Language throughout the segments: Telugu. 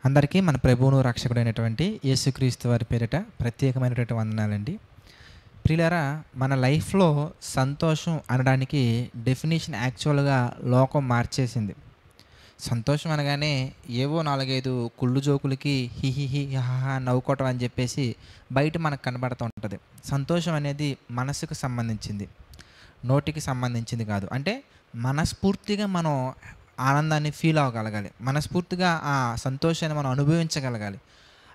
అందరికీ మన ప్రభువును రక్షకుడైనటువంటి యేసుక్రీస్తు వారి పేరిట ప్రత్యేకమైనటువంటి వందనాలండి. ప్రియులారా, మన లైఫ్లో సంతోషం అనడానికి డెఫినేషన్ యాక్చువల్గా లోకం మార్చేసింది. సంతోషం అనగానే ఏవో 4-5 కుళ్ళు జోకులకి హిహిహి హాహా నవ్వుకోవటం అని చెప్పేసి బయట మనకు కనబడుతూ ఉంటుంది. సంతోషం అనేది మనసుకు సంబంధించింది, నోటికి సంబంధించింది కాదు. అంటే మనస్ఫూర్తిగా మనం ఆనందాన్ని ఫీల్ అవ్వగలగాలి, మనస్ఫూర్తిగా ఆ సంతోషాన్ని మనం అనుభవించగలగాలి.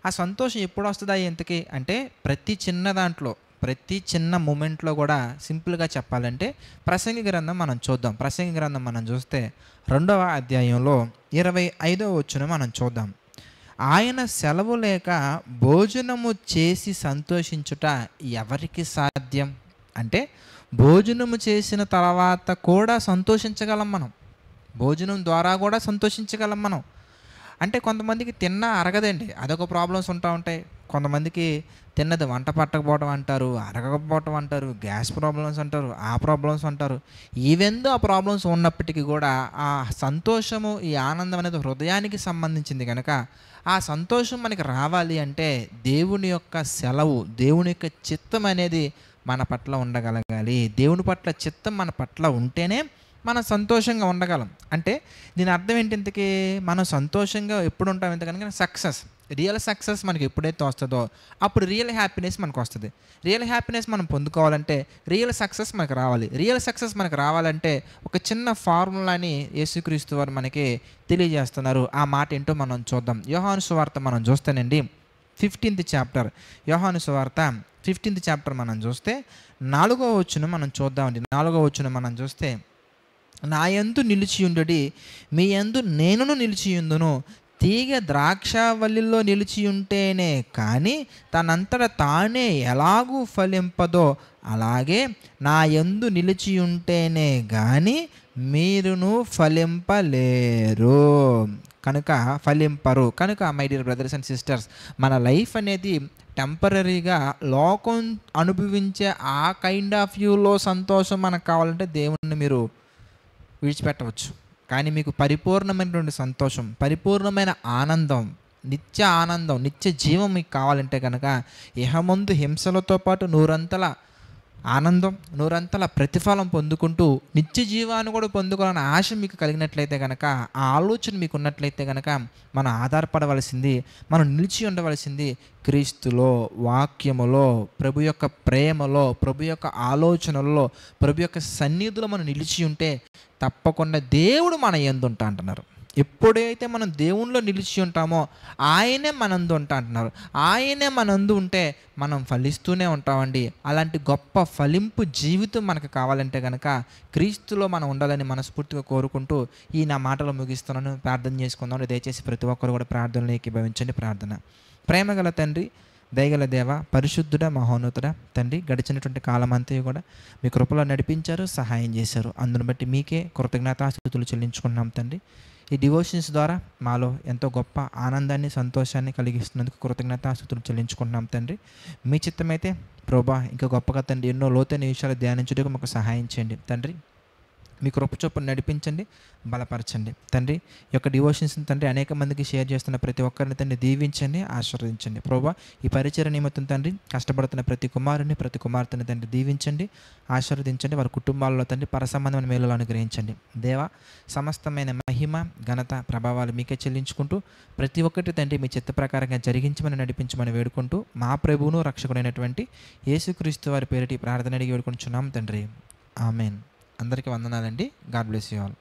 ఆ సంతోషం ఎప్పుడు వస్తుందా ఎంతకి అంటే ప్రతి చిన్న దాంట్లో, ప్రతి చిన్న మూమెంట్లో కూడా. సింపుల్గా చెప్పాలంటే ప్రసంగి గ్రంథం మనం చూద్దాం. ప్రసంగి గ్రంథం మనం చూస్తే 2వ అధ్యాయంలో 25వ వచనం మనం చూద్దాం. ఆయన సెలవు లేక భోజనము చేసి సంతోషించుట ఎవరికి సాధ్యం? అంటే భోజనము చేసిన తర్వాత కూడా సంతోషించగలం మనం, భోజనం ద్వారా కూడా సంతోషించగలం మనం. అంటే కొంతమందికి తిన్నా అరగదండి, అదొక ప్రాబ్లమ్స్ ఉంటా ఉంటాయి. కొంతమందికి తిన్నది వంట పట్టకపోవడం అంటారు, అరగకపోవటం అంటారు, గ్యాస్ ప్రాబ్లమ్స్ అంటారు, ఆ ప్రాబ్లమ్స్ అంటారు. ఈవెందో ఆ ప్రాబ్లమ్స్ ఉన్నప్పటికీ కూడా ఆ సంతోషము, ఈ ఆనందం అనేది హృదయానికి సంబంధించింది కనుక ఆ సంతోషం మనకి రావాలి అంటే దేవుని యొక్క సెలవు, దేవుని యొక్క చిత్తం అనేది మన పట్ల ఉండగలగాలి. దేవుని పట్ల చిత్తం మన పట్ల ఉంటేనే మనం సంతోషంగా ఉండగలం. అంటే దీని అర్థం ఏంటి? ఇంతకీ మనం సంతోషంగా ఎప్పుడు ఉంటాం? ఎంత కనుక సక్సెస్, రియల్ సక్సెస్ మనకి ఎప్పుడైతే వస్తుందో అప్పుడు రియల్ హ్యాపీనెస్ మనకు వస్తుంది. రియల్ హ్యాపీనెస్ మనం పొందుకోవాలంటే రియల్ సక్సెస్ మనకు రావాలి. రియల్ సక్సెస్ మనకు రావాలంటే ఒక చిన్న ఫార్ములాని యేసుక్రీస్తు వారు మనకి తెలియజేస్తున్నారు. ఆ మాట ఏంటో మనం చూద్దాం. యోహాను సువార్త మనం చూస్తేనండి 15th చాప్టర్, యోహాను సువార్త 15th చాప్టర్ మనం చూస్తే 4వ వచనం మనం చూద్దామండి. 4వ వచనం మనం చూస్తే, నా యందు నిలిచియుండుడి, మీ యందు నేనును నిలిచియుందును. తీగ ద్రాక్షవల్లిలో నిలిచియుంటేనే కానీ తనంతట తానే ఎలాగూ ఫలింపదో, అలాగే నా యందు నిలిచియుంటేనే కానీ మీరును ఫలింపలేరు, కనుక ఫలింపరు. కనుక my dear brothers and sisters, మన లైఫ్ అనేది టెంపరీగా లోకం అనుభవించే ఆ కైండ్ ఆఫ్ వ్యూలో సంతోషం మనకు కావాలంటే దేవుణ్ణి మీరు విడిచిపెట్టవచ్చు. కానీ మీకు పరిపూర్ణమైనటువంటి సంతోషం, పరిపూర్ణమైన ఆనందం, నిత్య జీవం మీకు కావాలంటే కనుక ఇహమందు హింసలతో పాటు నూరంతల ఆనందం, నూరంతల ప్రతిఫలం పొందుకుంటూ నిత్య జీవాన్ని కూడా పొందుకోవాలనే ఆశ మీకు కలిగినట్లయితే కనుక, ఆ ఆలోచన మీకు ఉన్నట్లయితే కనుక మనం ఆధారపడవలసింది, మనం నిలిచి ఉండవలసింది క్రీస్తులో, వాక్యములో, ప్రభు యొక్క ప్రేమలో, ప్రభు యొక్క ఆలోచనల్లో, ప్రభు యొక్క సన్నిధిలో మనం నిలిచి ఉంటే తప్పకుండా దేవుడు మన యందు ఉంటా అంటున్నారు. ఎప్పుడైతే మనం దేవునిలో నిలిచి ఉంటామో ఆయనే మనందు ఉంటా అంటున్నారు. ఆయనే మనందు ఉంటే మనం ఫలిస్తూనే ఉంటామండి. అలాంటి గొప్ప ఫలింపు జీవితం మనకు కావాలంటే కనుక క్రీస్తులో మనం ఉండాలని మనస్ఫూర్తిగా కోరుకుంటూ ఈ నా మాటలు ముగిస్తున్నాను. ప్రార్థన చేసుకుందాం. దయచేసి ప్రతి ఒక్కరు కూడా ప్రార్థనలు ఏకీభవించండి. ప్రార్థన. ప్రేమగల తండ్రి, దయగల దేవ, పరిశుద్ధుడ, మహోన్నతుడ తండ్రి, గడిచినటువంటి కాలం అంతా కూడా మీ కృపలో నడిపించారు, సహాయం చేశారు. అందును బట్టి మీకే కృతజ్ఞతాస్తుతులు చెల్లించుకున్నాం తండ్రి. ఈ డివోషన్స్ ద్వారా మాలో ఎంతో గొప్ప ఆనందాన్ని, సంతోషాన్ని కలిగిస్తున్నందుకు కృతజ్ఞతాస్తుతులు చెల్లించుకుంటున్నాం తండ్రి. మీ చిత్తమైతే ప్రభా ఇంకా గొప్పగా తండ్రి ఎన్నో లోతైన విషయాలు ధ్యానించుటకు మాకు సహాయం చేయండి తండ్రి. మీ కృప చొప్పున నడిపించండి, బలపరచండి తండ్రి. ఈ యొక్క డివోషన్స్ తండ్రి అనేక మందికి షేర్ చేస్తున్న ప్రతి ఒక్కరిని తండ్రి దీవించండి, ఆశీర్వదించండి ప్రభా. ఈ పరిచయ నిమిత్తం తండ్రి కష్టపడుతున్న ప్రతి కుమారుని, ప్రతి కుమార్తెని తండ్రి దీవించండి, ఆశీర్వదించండి. వారి కుటుంబాల్లో తండ్రి పరసంబంధమైన మేలులు అనుగ్రహించండి దేవా. సమస్తమైన మహిమ, ఘనత, ప్రభావాలు మీకే చెల్లించుకుంటూ ప్రతి ఒక్కటి తండ్రి మీ చిత్త ప్రకారంగా జరిగించమని, నడిపించమని వేడుకుంటూ మా ప్రభువును రక్షకుడైనటువంటి యేసుక్రీస్తు వారి పేరిటి ప్రార్థన అడిగి వేడుకుంటున్నాం తండ్రి. ఆమెన్. అందరికీ వందనాలండి. God bless you all.